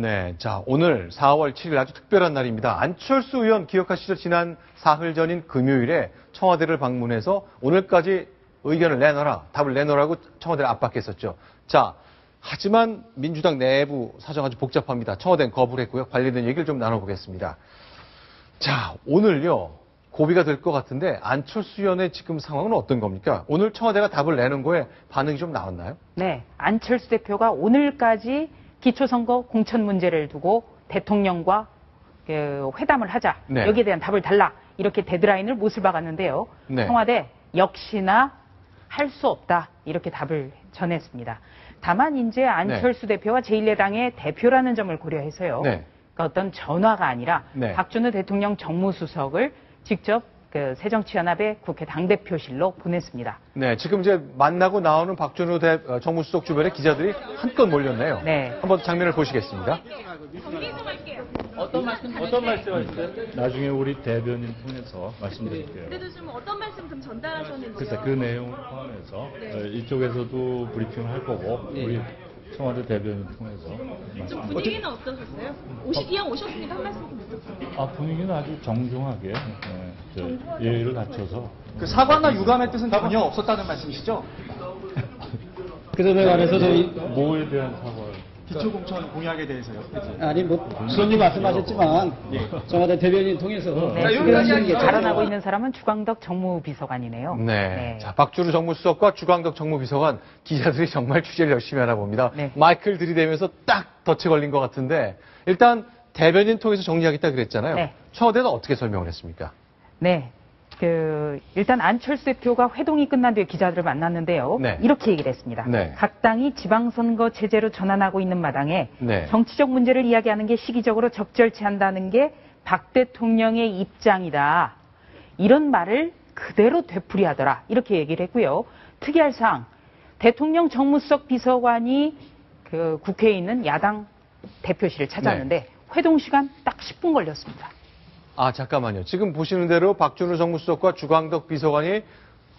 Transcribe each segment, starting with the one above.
네, 자 오늘 4월 7일 아주 특별한 날입니다. 안철수 의원 기억하시죠? 지난 사흘 전인 금요일에 청와대를 방문해서 오늘까지 의견을 내놔라, 답을 내놓으라고 청와대를 압박했었죠. 자, 하지만 민주당 내부 사정 아주 복잡합니다. 청와대는 거부를 했고요. 관련된 얘기를 좀 나눠보겠습니다. 자, 오늘요. 고비가 될 것 같은데 안철수 의원의 지금 상황은 어떤 겁니까? 오늘 청와대가 답을 내는 거에 반응이 좀 나왔나요? 네, 안철수 대표가 오늘까지 기초선거 공천 문제를 두고 대통령과 회담을 하자. 네. 여기에 대한 답을 달라. 이렇게 데드라인을 못을 박았는데요. 네. 청와대 역시나 할 수 없다. 이렇게 답을 전했습니다. 다만 이제 안철수 대표와 제1야당의 대표라는 점을 고려해서요. 네. 그러니까 어떤 전화가 아니라 네. 박준우 대통령 정무수석을 직접 새정치연합의 국회 당대표실로 보냈습니다. 네, 지금 이제 만나고 나오는 박준우 정무수석 주변에 기자들이 한껏 몰렸네요. 네. 한번 장면을 보시겠습니다. 어떤 말씀하셨어요? 나중에 우리 대변인 통해서 말씀드릴게요. 그래도 좀 어떤 말씀 좀 전달하셨는지요? 글쎄 그 내용을 포함해서 이쪽에서도 브리핑을 할 거고 우리 청와대 대변인 통해서 좀 분위기는 어떠셨어요? 이왕 오셨으니까 한 말씀 좀 부탁드립니다. 분위기는 아주 정중하게 예의를 갖춰서 그 사과나 유감의 뜻은 전혀 없었다는 말씀이시죠? 그 점에 관해서 저희 뭐에 대한 사과를 기초공천 공약에 대해서요. 아니 그런 말씀하셨지만 청와대 대변인 통해서 지금 자라나고 있는 사람은 주광덕 정무비서관이네요. 네. 자, 박준우 정무수석과 주광덕 정무비서관 기자들이 정말 취재를 열심히 하나 봅니다. 네. 마이크를 들이대면서 딱 덫에 걸린 것 같은데 일단 대변인 통해서 정리하겠다 그랬잖아요. 네. 청와대는 어떻게 설명을 했습니까? 네. 일단 안철수 대표가 회동이 끝난 뒤에 기자들을 만났는데요. 네. 이렇게 얘기를 했습니다. 네. 각 당이 지방선거 체제로 전환하고 있는 마당에 네. 정치적 문제를 이야기하는 게 시기적으로 적절치 않다는 게 박 대통령의 입장이다. 이런 말을 그대로 되풀이하더라. 이렇게 얘기를 했고요. 특이할 사항, 대통령 정무수석 비서관이 국회에 있는 야당 대표실을 찾았는데 회동 시간 딱 10분 걸렸습니다. 아, 잠깐만요. 지금 보시는 대로 박준우 정무수석과 주광덕 비서관이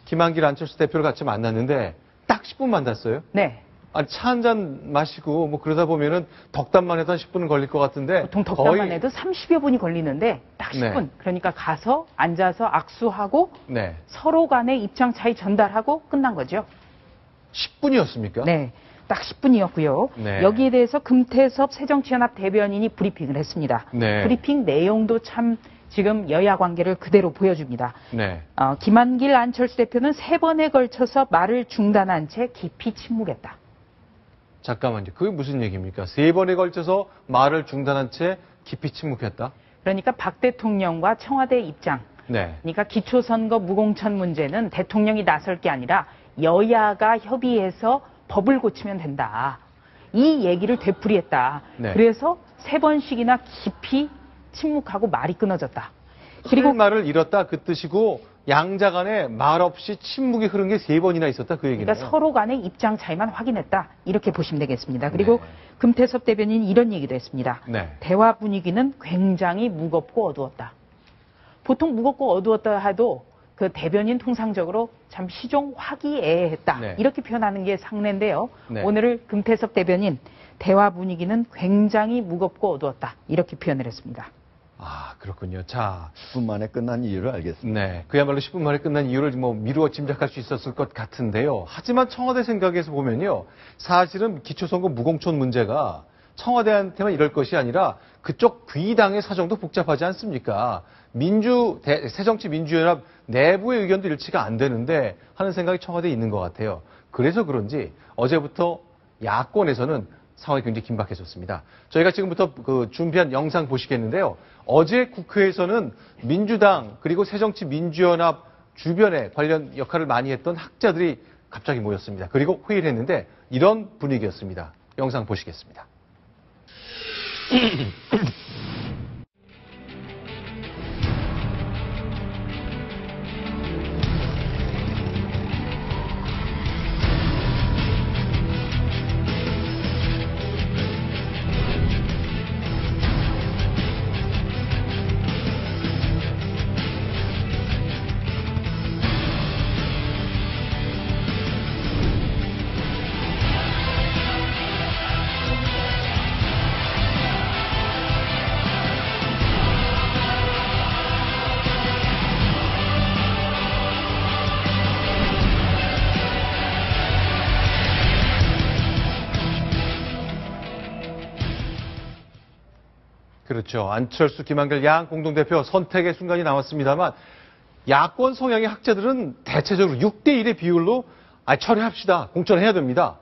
김한길 안철수 대표를 같이 만났는데 딱 10분 만났어요? 네. 아니, 차 한 잔 마시고 뭐 그러다 보면은 덕담만 해도 한 10분은 걸릴 것 같은데. 보통 덕담만 해도 30여 분이 걸리는데 딱 10분. 네. 그러니까 가서 앉아서 악수하고 네. 서로 간의 입장 차이 전달하고 끝난 거죠. 10분이었습니까? 네. 딱 10분이었고요. 네. 여기에 대해서 금태섭 새정치연합 대변인이 브리핑을 했습니다. 네. 브리핑 내용도 참 지금 여야 관계를 그대로 보여줍니다. 네. 김한길 안철수 대표는 3번에 걸쳐서 말을 중단한 채 깊이 침묵했다. 잠깐만요. 그게 무슨 얘기입니까? 3번에 걸쳐서 말을 중단한 채 깊이 침묵했다? 그러니까 박 대통령과 청와대의 입장. 네. 그러니까 기초선거 무공천 문제는 대통령이 나설 게 아니라 여야가 협의해서 법을 고치면 된다. 이 얘기를 되풀이했다. 네. 그래서 3번씩이나 깊이 침묵하고 말이 끊어졌다. 그리고 말을 잃었다 그 뜻이고 양자 간에 말 없이 침묵이 흐른 게 3번이나 있었다 그 얘기네요. 그러니까 서로 간의 입장 차이만 확인했다. 이렇게 보시면 되겠습니다. 그리고 네. 금태섭 대변인이 이런 얘기도 했습니다. 네. 대화 분위기는 굉장히 무겁고 어두웠다. 보통 무겁고 어두웠다 해도 그 대변인 통상적으로 참 시종 화기애애했다. 네. 이렇게 표현하는 게 상례인데요. 네. 오늘 금태섭 대변인 대화 분위기는 굉장히 무겁고 어두웠다. 이렇게 표현을 했습니다. 아, 그렇군요. 자, 10분 만에 끝난 이유를 알겠습니다. 네. 그야말로 10분 만에 끝난 이유를 뭐 미루어 짐작할 수 있었을 것 같은데요. 하지만 청와대 생각에서 보면요. 사실은 기초선거 무공천 문제가 청와대한테만 이럴 것이 아니라 그쪽 귀당의 사정도 복잡하지 않습니까? 새정치민주연합 내부의 의견도 일치가 안 되는데 하는 생각이 청와대에 있는 것 같아요. 그래서 그런지 어제부터 야권에서는 상황이 굉장히 긴박해졌습니다. 저희가 지금부터 준비한 영상 보시겠는데요. 어제 국회에서는 민주당 그리고 새정치민주연합 주변에 관련 역할을 많이 했던 학자들이 갑자기 모였습니다. 그리고 회의를 했는데 이런 분위기였습니다. 영상 보시겠습니다. 그렇죠. 안철수, 김한길 양 공동대표 선택의 순간이 나왔습니다만 야권 성향의 학자들은 대체적으로 6대1의 비율로 처리합시다. 공천해야 됩니다.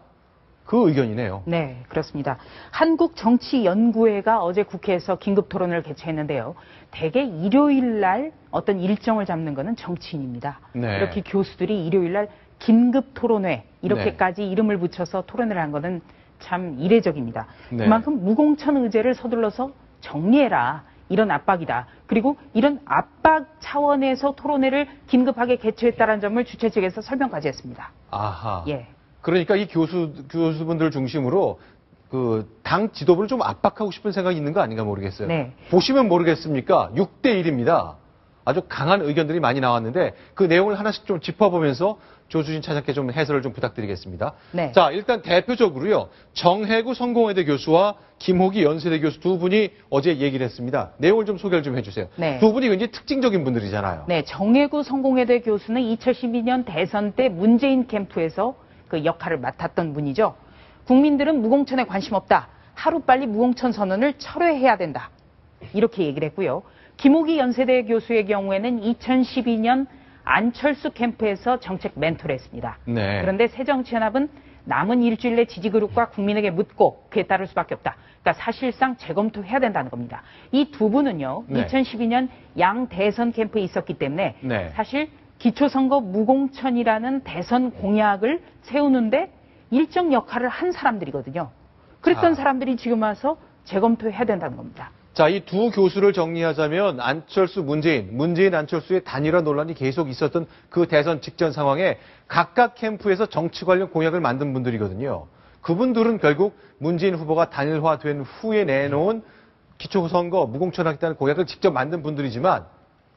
그 의견이네요. 네, 그렇습니다. 한국정치연구회가 어제 국회에서 긴급 토론을 개최했는데요. 대개 일요일 날 어떤 일정을 잡는 것은 정치인입니다. 네. 이렇게 교수들이 일요일 날 긴급 토론회 이렇게까지 이름을 붙여서 토론을 한 것은 참 이례적입니다. 네. 그만큼 무공천 의제를 서둘러서 정리해라. 이런 압박이다. 그리고 이런 압박 차원에서 토론회를 긴급하게 개최했다는 점을 주최 측에서 설명까지 했습니다. 아하. 예. 그러니까 이 교수분들 중심으로 그 당 지도부를 좀 압박하고 싶은 생각이 있는 거 아닌가 모르겠어요. 네. 보시면 모르겠습니까? 6대1입니다. 아주 강한 의견들이 많이 나왔는데 그 내용을 하나씩 좀 짚어보면서 조수진 차장께 좀 해설을 좀 부탁드리겠습니다. 네. 자, 일단 대표적으로요. 정혜구 성공회대 교수와 김호기 연세대 교수 두 분이 어제 얘기를 했습니다. 내용을 좀 소개를 좀 해주세요. 네. 두 분이 굉장히 특징적인 분들이잖아요. 네, 정혜구 성공회대 교수는 2012년 대선 때 문재인 캠프에서 그 역할을 맡았던 분이죠. 국민들은 무공천에 관심 없다. 하루빨리 무공천 선언을 철회해야 된다. 이렇게 얘기를 했고요. 김호기 연세대 교수의 경우에는 2012년 안철수 캠프에서 정책 멘토를 했습니다. 네. 그런데 새정치연합은 남은 일주일 내 지지그룹과 국민에게 묻고 그에 따를 수밖에 없다. 그러니까 사실상 재검토해야 된다는 겁니다. 이 두 분은요. 네. 2012년 양 대선 캠프에 있었기 때문에 네. 사실 기초선거 무공천이라는 대선 공약을 세우는데 일정 역할을 한 사람들이거든요. 그랬던 사람들이 지금 와서 재검토해야 된다는 겁니다. 자, 이 두 교수를 정리하자면 안철수, 문재인, 안철수의 단일화 논란이 계속 있었던 그 대선 직전 상황에 각각 캠프에서 정치 관련 공약을 만든 분들이거든요. 그분들은 결국 문재인 후보가 단일화된 후에 내놓은 기초선거 무공천하겠다는 공약을 직접 만든 분들이지만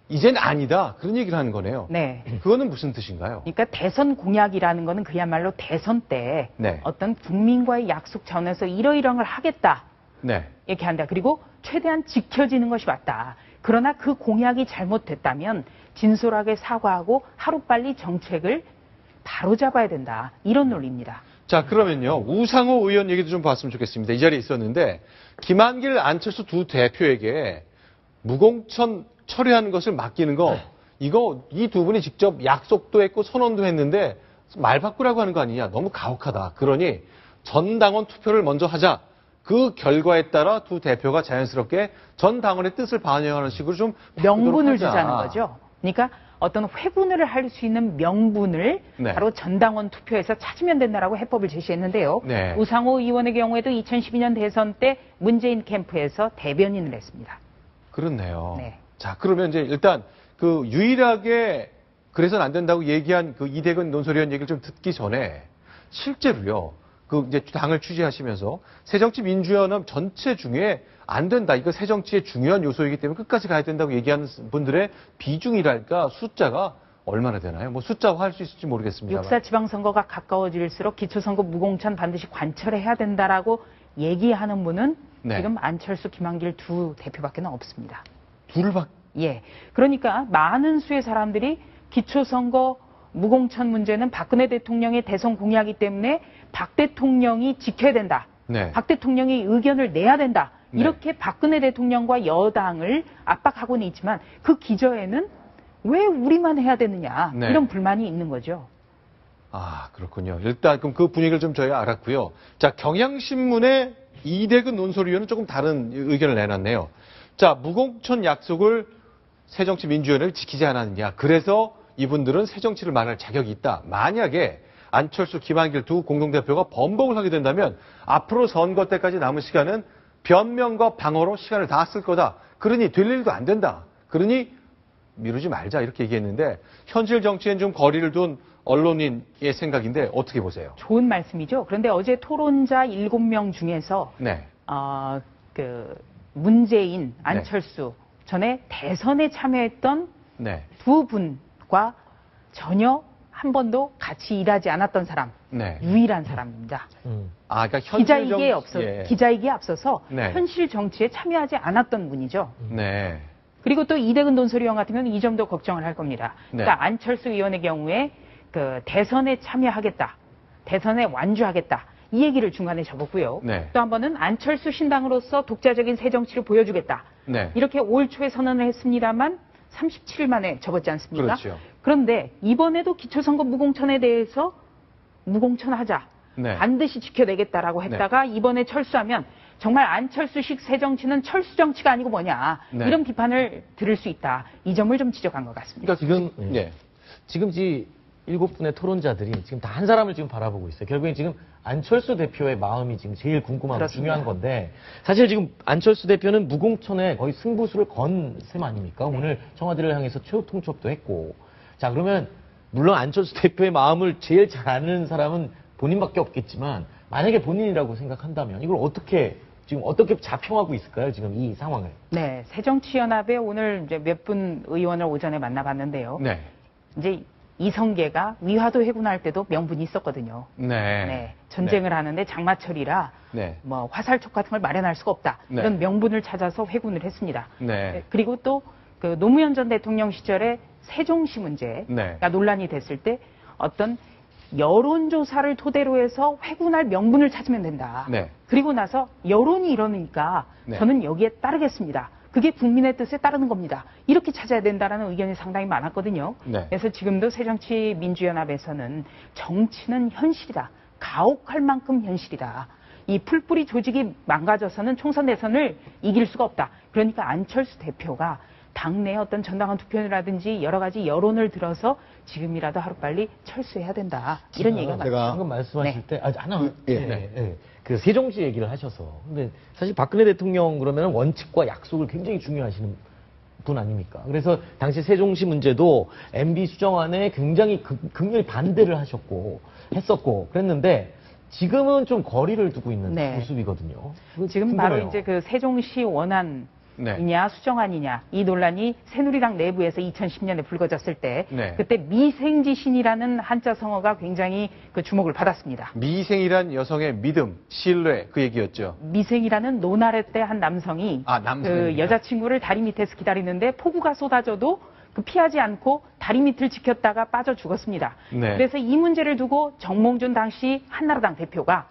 이젠 아니다. 그런 얘기를 하는 거네요. 네. 그거는 무슨 뜻인가요? 그러니까 대선 공약이라는 거는 그야말로 대선 때 네. 어떤 국민과의 약속 차원에서 이러이러한 걸 하겠다. 네. 이렇게 한다. 그리고 최대한 지켜지는 것이 맞다. 그러나 그 공약이 잘못됐다면 진솔하게 사과하고 하루빨리 정책을 바로잡아야 된다. 이런 논리입니다. 자, 그러면요. 우상호 의원 얘기도 좀 봤으면 좋겠습니다. 이 자리에 있었는데 김한길, 안철수 두 대표에게 무공천 처리하는 것을 맡기는 거 이거 이 두 분이 직접 약속도 했고 선언도 했는데 말 바꾸라고 하는 거 아니냐. 너무 가혹하다. 그러니 전 당원 투표를 먼저 하자. 그 결과에 따라 두 대표가 자연스럽게 전 당원의 뜻을 반영하는 식으로 좀 명분을 하자. 주자는 거죠. 그러니까 어떤 회분을 할 수 있는 명분을 네. 바로 전당원 투표에서 찾으면 된다라고 해법을 제시했는데요. 네. 우상호 의원의 경우에도 2012년 대선 때 문재인 캠프에서 대변인을 했습니다. 그렇네요. 네. 자, 그러면 이제 일단 그 유일하게 그래서는 안 된다고 얘기한 그 이대근 논설위원 얘기를 좀 듣기 전에 실제로요. 그 이제 당을 취재하시면서 새정치민주연합 전체 중에 안 된다. 이거 새정치의 중요한 요소이기 때문에 끝까지 가야 된다고 얘기하는 분들의 비중이랄까 숫자가 얼마나 되나요? 뭐 숫자화할 수 있을지 모르겠습니다. 6.4 지방선거가 가까워질수록 기초선거 무공천 반드시 관철해야 된다라고 얘기하는 분은 네. 지금 안철수, 김한길 두 대표밖에 없습니다. 둘밖에. 예. 그러니까 많은 수의 사람들이 기초선거 무공천 문제는 박근혜 대통령의 대선 공약이기 때문에 박 대통령이 지켜야 된다. 네. 박 대통령이 의견을 내야 된다. 네. 이렇게 박근혜 대통령과 여당을 압박하고는 있지만 그 기저에는 왜 우리만 해야 되느냐. 네. 이런 불만이 있는 거죠. 아, 그렇군요. 일단 그럼 그 분위기를 좀 저희가 알았고요. 자, 경향신문의 이대근 논설위원은 조금 다른 의견을 내놨네요. 자, 무공천 약속을 새정치민주연합이 지키지 않았느냐. 그래서 이분들은 새정치를 말할 자격이 있다. 만약에 안철수, 김한길 두 공동대표가 번복을 하게 된다면 앞으로 선거 때까지 남은 시간은 변명과 방어로 시간을 다 쓸 거다. 그러니 될 일도 안 된다. 그러니 미루지 말자 이렇게 얘기했는데 현실 정치엔 좀 거리를 둔 언론인의 생각인데 어떻게 보세요? 좋은 말씀이죠. 그런데 어제 토론자 7명 중에서 네. 문재인, 안철수 전에 대선에 참여했던 네. 두 분과 전혀 한 번도 같이 일하지 않았던 사람, 네. 유일한 사람입니다. 아, 그러니까 현실 기자이기에 앞서서 네. 현실 정치에 참여하지 않았던 분이죠. 네. 그리고 또 이대근 논설위원 같은 경우는 이 점도 걱정을 할 겁니다. 네. 그러니까 안철수 의원의 경우에 그 대선에 참여하겠다, 대선에 완주하겠다 이 얘기를 중간에 접었고요. 네. 또 한 번은 안철수 신당으로서 독자적인 새 정치를 보여주겠다. 네. 이렇게 올 초에 선언을 했습니다만 37일 만에 접었지 않습니까? 그렇죠. 그런데 이번에도 기초선거 무공천에 대해서 무공천하자. 네. 반드시 지켜내겠다라고 했다가 이번에 철수하면 정말 안철수식 새 정치는 철수 정치가 아니고 뭐냐. 네. 이런 비판을 들을 수 있다. 이 점을 좀 지적한 것 같습니다. 그러니까 지금 예. 지금 이 7분의 토론자들이 지금 다 한 사람을 지금 바라보고 있어요. 결국엔 지금 안철수 대표의 마음이 지금 제일 궁금하고 그렇습니다. 중요한 건데 사실 지금 안철수 대표는 무공천에 거의 승부수를 건 셈 아닙니까? 네. 오늘 청와대를 향해서 최후 통첩도 했고 자 그러면 물론 안철수 대표의 마음을 제일 잘 아는 사람은 본인밖에 없겠지만 만약에 본인이라고 생각한다면 이걸 어떻게 자평하고 있을까요? 지금 이 상황을. 네, 새정치연합에 오늘 이제 몇 분 의원을 오전에 만나봤는데요. 네. 이제 이성계가 위화도 회군할 때도 명분이 있었거든요. 네. 네, 전쟁을 하는데 장마철이라 네. 뭐 화살촉 같은 걸 마련할 수가 없다. 네. 이런 명분을 찾아서 회군을 했습니다. 네. 그리고 또 그 노무현 전 대통령 시절에 세종시 문제가 네. 논란이 됐을 때 어떤 여론조사를 토대로 해서 회군할 명분을 찾으면 된다. 네. 그리고 나서 여론이 이러니까 네. 저는 여기에 따르겠습니다. 그게 국민의 뜻에 따르는 겁니다. 이렇게 찾아야 된다는 의견이 상당히 많았거든요. 네. 그래서 지금도 새정치민주연합에서는 정치는 현실이다. 가혹할 만큼 현실이다. 이 풀뿌리 조직이 망가져서는 총선 대선을 이길 수가 없다. 그러니까 안철수 대표가 당내 어떤 전당원 투표라든지 여러 가지 여론을 들어서 지금이라도 하루빨리 철수해야 된다. 이런 얘기가 제가 많죠. 방금 말씀하실 네. 때, 하나, 예. 그 세종시 얘기를 하셔서. 근데 사실 박근혜 대통령 그러면 원칙과 약속을 굉장히 중요하시는 분 아닙니까? 그래서 당시 세종시 문제도 MB 수정안에 굉장히 극렬히 반대를 했었고, 그랬는데 지금은 좀 거리를 두고 있는 네. 모습이거든요. 지금 바로 이제 그 세종시 원안이냐 네. 수정안이냐 이 논란이 새누리당 내부에서 2010년에 불거졌을 때 네. 그때 미생지신이라는 한자 성어가 굉장히 그 주목을 받았습니다. 미생이란 여성의 믿음, 신뢰 그 얘기였죠. 미생이라는 노나래 때 한 남성이 남성입니다. 그 여자친구를 다리 밑에서 기다리는데 폭우가 쏟아져도 그 피하지 않고 다리 밑을 지켰다가 빠져 죽었습니다. 네. 그래서 이 문제를 두고 정몽준 당시 한나라당 대표가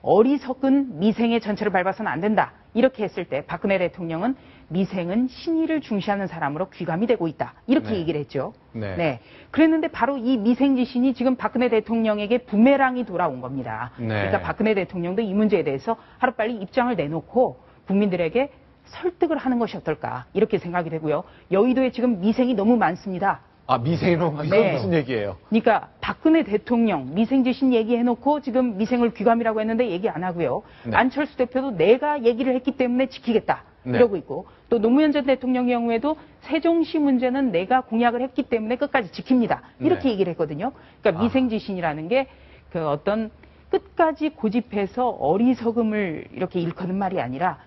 어리석은 미생의 전체를 밟아서는 안 된다. 이렇게 했을 때 박근혜 대통령은 미생은 신의를 중시하는 사람으로 귀감이 되고 있다. 이렇게 네. 얘기를 했죠. 네. 그랬는데 바로 이 미생지신이 지금 박근혜 대통령에게 부메랑이 돌아온 겁니다. 네. 그러니까 박근혜 대통령도 이 문제에 대해서 하루빨리 입장을 내놓고 국민들에게 설득을 하는 것이 어떨까 이렇게 생각이 되고요. 여의도에 지금 미생이 너무 많습니다. 미생으로 네. 무슨 얘기예요? 그러니까 박근혜 대통령 미생지신 얘기해놓고 지금 미생을 귀감이라고 했는데 얘기 안 하고요. 네. 안철수 대표도 내가 얘기를 했기 때문에 지키겠다 네. 이러고 있고 또 노무현 전 대통령의 경우에도 세종시 문제는 내가 공약을 했기 때문에 끝까지 지킵니다. 이렇게 네. 얘기를 했거든요. 그러니까 미생지신이라는 게 그 어떤 끝까지 고집해서 어리석음을 이렇게 일컫는 말이 아니라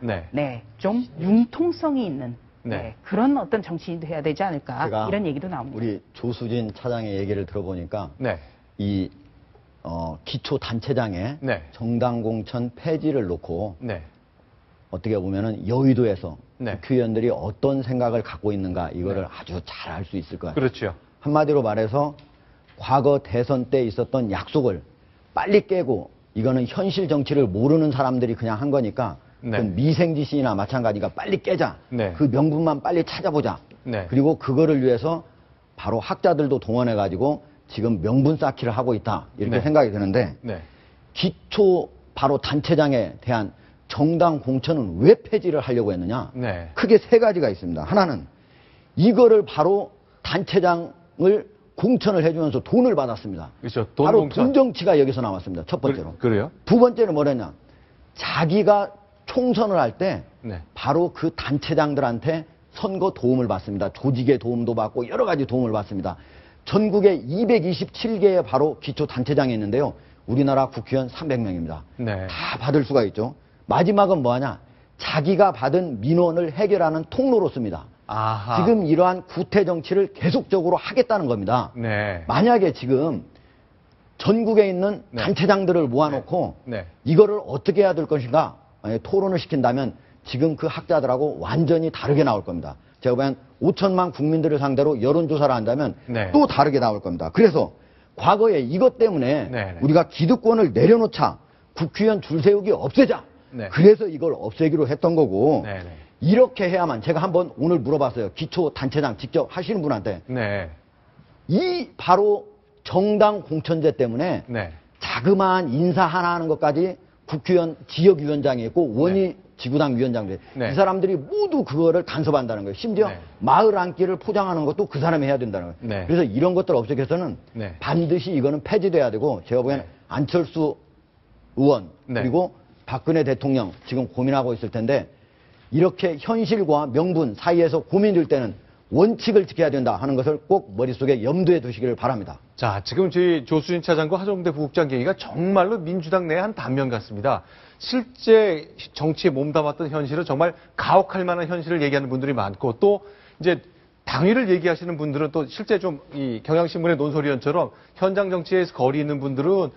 좀 융통성이 있는 그런 어떤 정치인이 돼야 되지 않을까 제가 이런 얘기도 나옵니다. 우리 조수진 차장의 얘기를 들어보니까 네. 이 기초 단체장에 네. 정당 공천 폐지를 놓고 네. 어떻게 보면은 여의도에서 네. 국회의원들이 어떤 생각을 갖고 있는가 이거를 아주 잘 알 수 있을 거예요. 그렇죠. 한마디로 말해서 과거 대선 때 있었던 약속을 빨리 깨고 이거는 현실 정치를 모르는 사람들이 그냥 한 거니까 네. 그건 미생지신이나 마찬가지가 빨리 깨자. 네. 그 명분만 빨리 찾아보자. 네. 그리고 그거를 위해서 바로 학자들도 동원해가지고 지금 명분 쌓기를 하고 있다. 이렇게 네. 생각이 드는데 네. 기초 바로 단체장에 대한 정당 공천은 왜 폐지를 하려고 했느냐? 네. 크게 세 가지가 있습니다. 하나는 이거를 바로 단체장을 공천을 해주면서 돈을 받았습니다. 그렇죠. 돈 바로 공천. 돈 정치가 여기서 나왔습니다. 첫 번째로. 그래요? 두 번째는 뭐랬냐? 자기가 총선을 할 때 네. 바로 그 단체장들한테 선거 도움을 받습니다. 조직의 도움도 받고 여러 가지 도움을 받습니다. 전국에 227개의 바로 기초 단체장이 있는데요. 우리나라 국회의원 300명입니다. 네. 다 받을 수가 있죠. 마지막은 뭐하냐? 자기가 받은 민원을 해결하는 통로로 씁니다. 아하. 지금 이러한 구태 정치를 계속적으로 하겠다는 겁니다. 네. 만약에 지금 전국에 있는 네. 단체장들을 모아놓고 네. 이거를 어떻게 해야 될 것인가 토론을 시킨다면 지금 그 학자들하고 완전히 다르게 나올 겁니다. 제가 보면 5천만 국민들을 상대로 여론조사를 한다면 네. 또 다르게 나올 겁니다. 그래서 과거에 이것 때문에 네. 우리가 기득권을 내려놓자 국회의원 줄 세우기 없애자. 네. 그래서 이걸 없애기로 했던 거고 네, 네. 이렇게 해야만 제가 한번 오늘 물어봤어요. 기초단체장 직접 하시는 분한테 네. 이 바로 정당 공천제 때문에 네. 자그마한 인사 하나 하는 것까지 국회의원 지역위원장이 있고 원위 지구당 위원장들 네. 이 사람들이 모두 그거를 간섭한다는 거예요. 심지어 네. 마을 앉기를 포장하는 것도 그 사람이 해야 된다는 거예요. 네. 그래서 이런 것들 없애기 위해서는 네. 반드시 이거는 폐지돼야 되고 제가 보기엔 네. 안철수 의원 네. 그리고 박근혜 대통령 지금 고민하고 있을 텐데 이렇게 현실과 명분 사이에서 고민될 때는 원칙을 지켜야 된다 하는 것을 꼭 머릿속에 염두에 두시기를 바랍니다. 자, 지금 저희 조수진 차장과 하정대 부국장 얘기가 정말로 민주당 내 한 단면 같습니다. 실제 정치에 몸담았던 현실은 정말 가혹할 만한 현실을 얘기하는 분들이 많고 또 이제 당위를 얘기하시는 분들은 또 실제 좀 이 경향신문의 논설위원처럼 현장 정치에서 거리 있는 분들은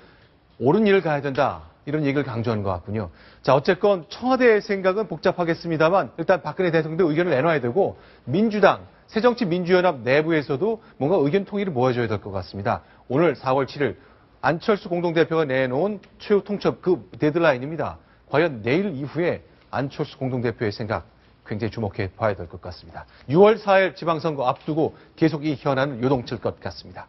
옳은 일을 가야 된다. 이런 얘기를 강조하는 것 같군요. 자, 어쨌건 청와대의 생각은 복잡하겠습니다만 일단 박근혜 대통령도 의견을 내놔야 되고 민주당, 새정치민주연합 내부에서도 뭔가 의견 통일을 모아줘야 될 것 같습니다. 오늘 4월 7일 안철수 공동대표가 내놓은 최후 통첩 그 데드라인입니다. 과연 내일 이후에 안철수 공동대표의 생각 굉장히 주목해 봐야 될 것 같습니다. 6월 4일 지방선거 앞두고 계속 이 현안은 요동칠 것 같습니다.